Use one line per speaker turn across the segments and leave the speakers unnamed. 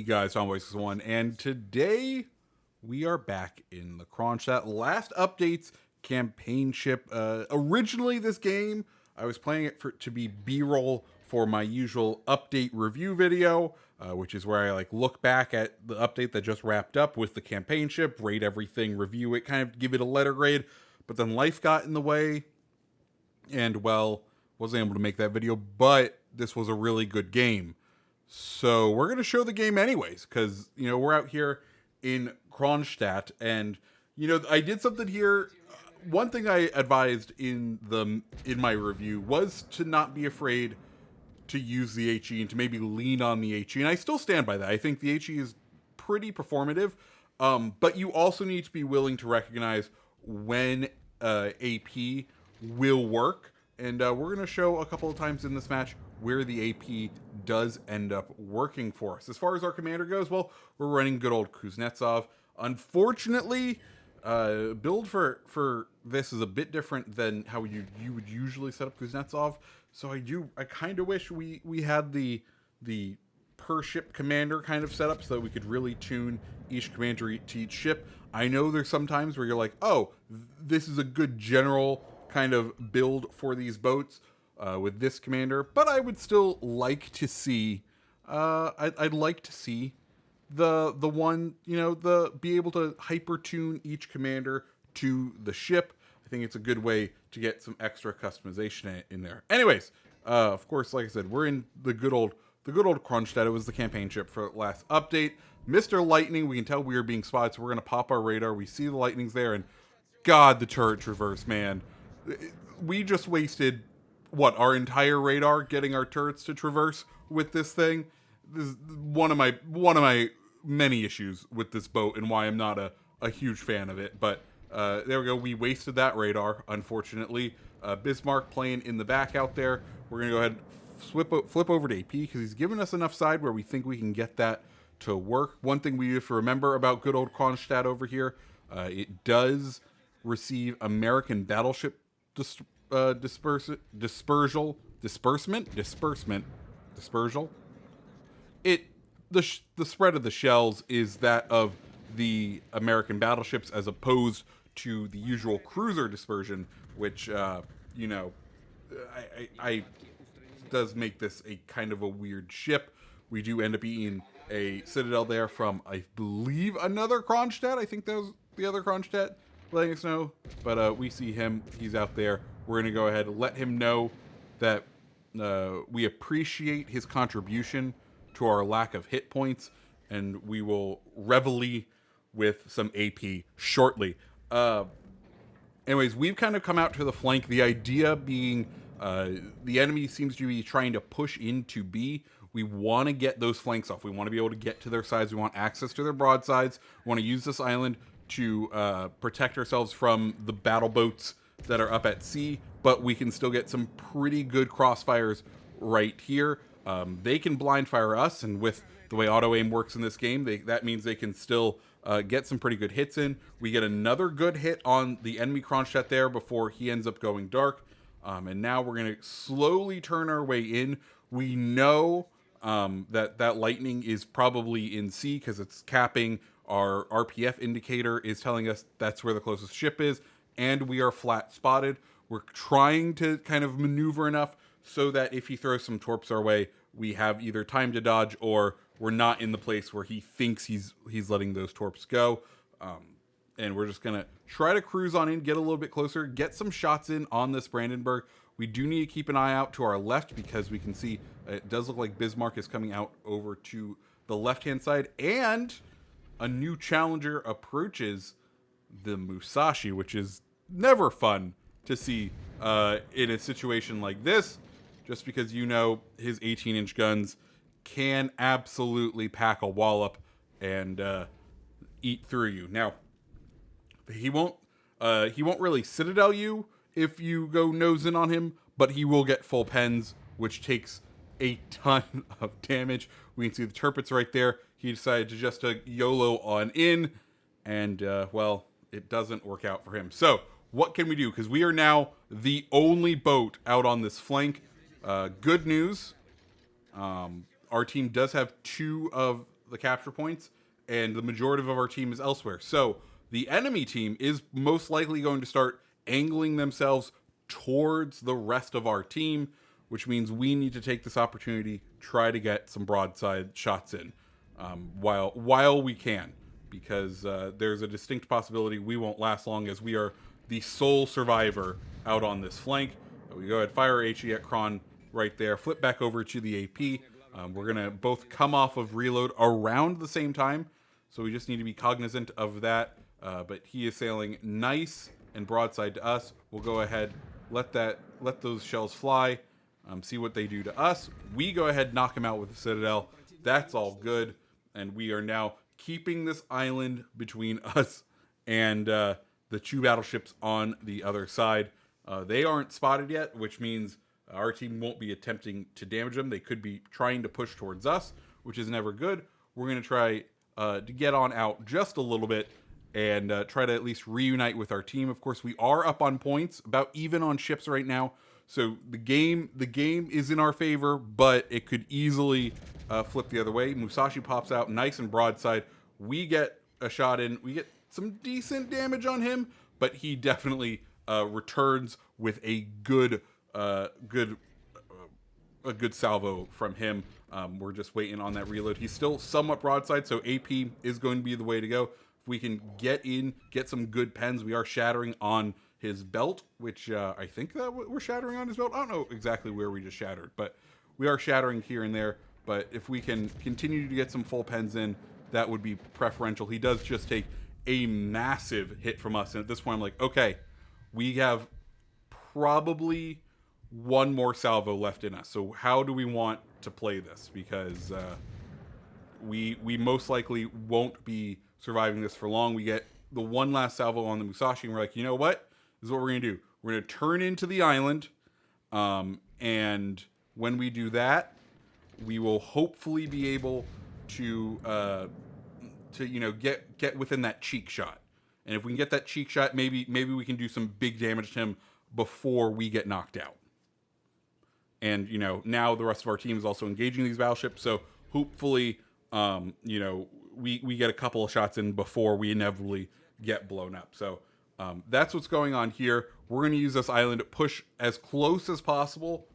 guys, Tom Voices One, and today we are back in the Kronshtadt last updates campaign ship. Originally, this game I was playing it to be B-roll for my usual update review video, which is where I look back at the update that just wrapped up with the campaign ship, rate everything, review it, kind of give it a letter grade. But then life got in the way, and wasn't able to make that video. But this was a really good game. So we're going to show the game anyways, because, we're out here in Kronshtadt, and, I did something here. One thing I advised in my review was to not be afraid to use the HE and to maybe lean on the HE, and I still stand by that. I think the HE is pretty performative, but you also need to be willing to recognize when AP will work, and we're going to show a couple of times in this match where the AP does end up working for us. As far as our commander goes, well, we're running good old Kuznetsov. Unfortunately, build for this is a bit different than how you would usually set up Kuznetsov. So I kind of wish we had the per ship commander kind of setup so that we could really tune each commander to each ship. I know there's some times where you're like, oh, this is a good general kind of build for these boats. With this commander, but I would still like to see, I'd like to see the one, be able to hyper tune each commander to the ship. I think it's a good way to get some extra customization in there. Anyways, of course, like I said, we're in the good old Kronshtadt. It was the campaign ship for last update. Mr. Lightning, we can tell we are being spotted, so we're gonna pop our radar. We see the lightnings there, and God, the turret traverse, man. We just wasted our entire radar getting our turrets to traverse with this thing. This is one of my many issues with this boat and why I'm not a huge fan of it. But there we go. We wasted that radar, unfortunately. Bismarck playing in the back out there. We're gonna go ahead and flip over to AP because he's given us enough side where we think we can get that to work. One thing we have to remember about good old Kronshtadt over here, it does receive American battleship dispersal. The spread of the shells is that of the American battleships as opposed to the usual cruiser dispersion, which I does make this a kind of a weird ship. We do end up being a citadel there from, I believe, another Kronshtadt. I think that was the other Kronshtadt letting us know, but we see him. He's out there. We're going to go ahead and let him know that we appreciate his contribution to our lack of hit points, and we will reveille with some AP shortly. Anyways, we've kind of come out to the flank. The idea being the enemy seems to be trying to push into B. We want to get those flanks off. We want to be able to get to their sides. We want access to their broadsides. We want to use this island to protect ourselves from the battle boats that are up at sea, but we can still get some pretty good crossfires right here. They can blind fire us, and with the way auto aim works in this game, that means they can still get some pretty good hits in. We get another good hit on the enemy Kronshtadt there before he ends up going dark, and now we're going to slowly turn our way in. We know that lightning is probably in C because it's capping. Our RPF indicator is telling us that's where the closest ship is, and we are flat spotted. We're trying to kind of maneuver enough so that if he throws some torps our way, we have either time to dodge or we're not in the place where he thinks he's letting those torps go. And we're just going to try to cruise on in, get a little bit closer, get some shots in on this Brandenburg. We do need to keep an eye out to our left because we can see it does look like Bismarck is coming out over to the left-hand side, and a new challenger approaches the Musashi, which is never fun to see in a situation like this, just because his 18-inch guns can absolutely pack a wallop and eat through you. Now, he won't really citadel you if you go nose in on him, but he will get full pens, which takes a ton of damage. We can see the turrets right there. He decided to just YOLO on in, and it doesn't work out for him. So what can we do? Because we are now the only boat out on this flank. Good news. Our team does have two of the capture points, and the majority of our team is elsewhere. So the enemy team is most likely going to start angling themselves towards the rest of our team, which means we need to take this opportunity, try to get some broadside shots in while we can, because there's a distinct possibility we won't last long, as we are the sole survivor out on this flank. We go ahead, fire HE at Kron right there, flip back over to the AP. We're going to both come off of reload around the same time, so we just need to be cognizant of that. But he is sailing nice and broadside to us. We'll go ahead, let those shells fly, see what they do to us. We go ahead, knock him out with the Citadel. That's all good, and we are now keeping this island between us and the 2 battleships on the other side. They aren't spotted yet, which means our team won't be attempting to damage them. They could be trying to push towards us, which is never good. We're going to try to get on out just a little bit and try to at least reunite with our team. Of course, we are up on points, about even on ships right now. So the game is in our favor, but it could easily flip the other way. Musashi pops out nice and broadside. We get a shot in. We get some decent damage on him, but he definitely returns with a good salvo from him. We're just waiting on that reload. He's still somewhat broadside, so AP is going to be the way to go. If we can get some good pens, we are shattering on his belt, which I think that we're shattering on his belt. I don't know exactly where we just shattered, but we are shattering here and there. But if we can continue to get some full pens in, that would be preferential. He does just take a massive hit from us, and at this point I'm like, okay, we have probably one more salvo left in us. So how do we want to play this? Because we most likely won't be surviving this for long. We get the one last salvo on the Musashi, and we're like, you know what? This is what we're going to do. We're going to turn into the island, and when we do that, we will hopefully be able to get within that cheek shot. And if we can get that cheek shot, maybe we can do some big damage to him before we get knocked out. And now the rest of our team is also engaging these battleships, so hopefully we get a couple of shots in before we inevitably get blown up. So that's what's going on here. We're going to use this island to push as close as possible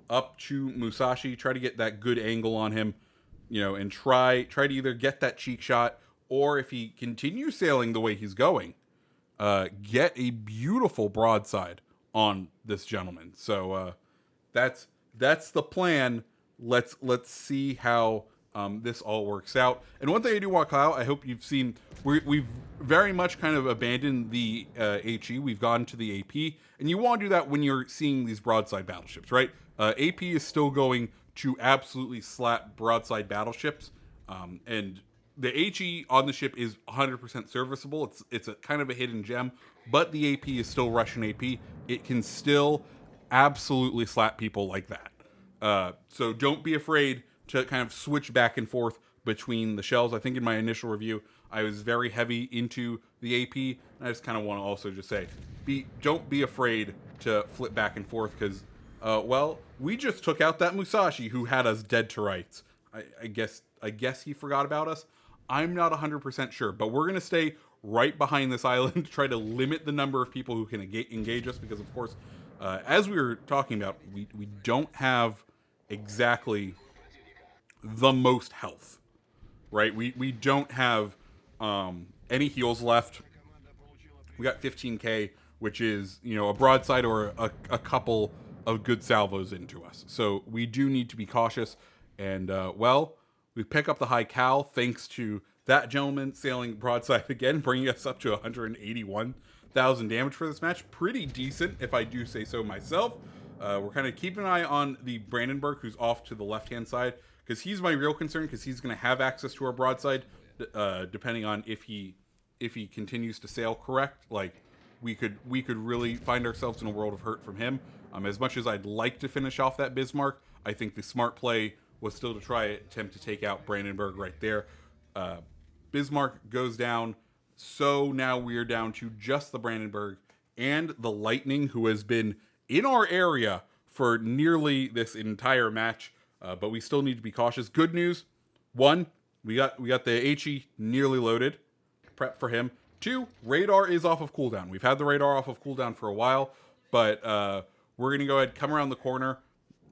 up to Musashi, try to get that good angle on him, and try to either get that cheek shot, or if he continues sailing the way he's going, get a beautiful broadside on this gentleman. So that's the plan. Let's see how this all works out. And one thing I do want to call out, I hope you've seen, we've very much kind of abandoned the HE. We've gone to the AP, and you want to do that when you're seeing these broadside battleships, right? AP is still going to absolutely slap broadside battleships, and the HE on the ship is 100% serviceable. It's a kind of a hidden gem, but the AP is still Russian AP. It can still absolutely slap people like that. So don't be afraid to kind of switch back and forth between the shells. I think in my initial review, I was very heavy into the AP, and I just kind of want to also just say, don't be afraid to flip back and forth, because, we just took out that Musashi who had us dead to rights. I guess he forgot about us. I'm not 100% sure, but we're going to stay right behind this island to try to limit the number of people who can engage us, because, of course, as we were talking about, we don't have exactly the most health, right? We don't have any heals left. We got 15k, which is, a broadside or a couple of good salvos into us. So we do need to be cautious, and we pick up the high cal thanks to that gentleman sailing broadside again, bringing us up to 181,000 damage for this match. Pretty decent, if I do say so myself. We're kind of keeping an eye on the Brandenburg, who's off to the left-hand side, because he's my real concern, because he's going to have access to our broadside, depending on if he continues to sail correct. Like, we could really find ourselves in a world of hurt from him. As much as I'd like to finish off that Bismarck, I think the smart play was still to try attempt to take out Brandenburg right there. Bismarck goes down, so now we are down to just the Brandenburg and the Lightning, who has been in our area for nearly this entire match, but we still need to be cautious. Good news, one, We got the HE nearly loaded. Prep for him. 2, radar is off of cooldown. We've had the radar off of cooldown for a while, but we're going to go ahead, come around the corner,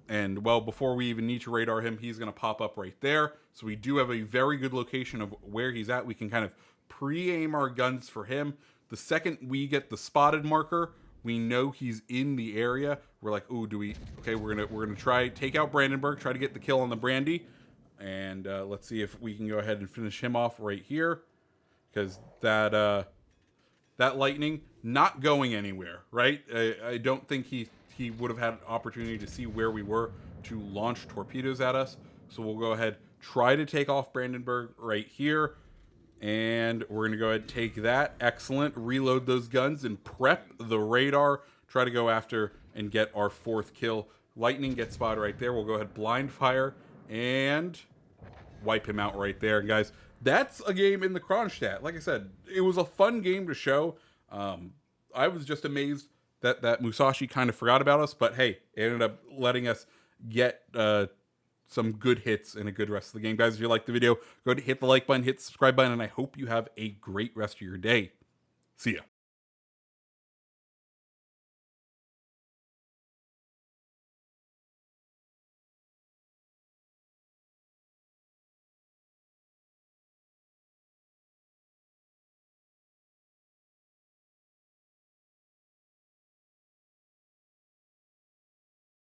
and, well, before we even need to radar him, he's going to pop up right there. So we do have a very good location of where he's at. We can kind of pre-aim our guns for him. The second we get the spotted marker, we know he's in the area. We're like, ooh, okay, we're gonna try take out Brandenburg, try to get the kill on the Brandy, and let's see if we can go ahead and finish him off right here, because that lightning not going anywhere, right? I don't think he would have had an opportunity to see where we were to launch torpedoes at us. So we'll go ahead, try to take off Brandenburg right here. And we're going to go ahead and take that. Excellent. Reload those guns and prep the radar. Try to go after and get our 4th kill. Lightning gets spotted right there. We'll go ahead, blind fire, and wipe him out right there. And guys, that's a game in the Kronshtadt. Like I said, it was a fun game to show. I was just amazed that Musashi kind of forgot about us. But hey, it ended up letting us get some good hits and a good rest of the game. Guys, if you liked the video, go ahead and hit the like button, hit the subscribe button, and I hope you have a great rest of your day. See ya.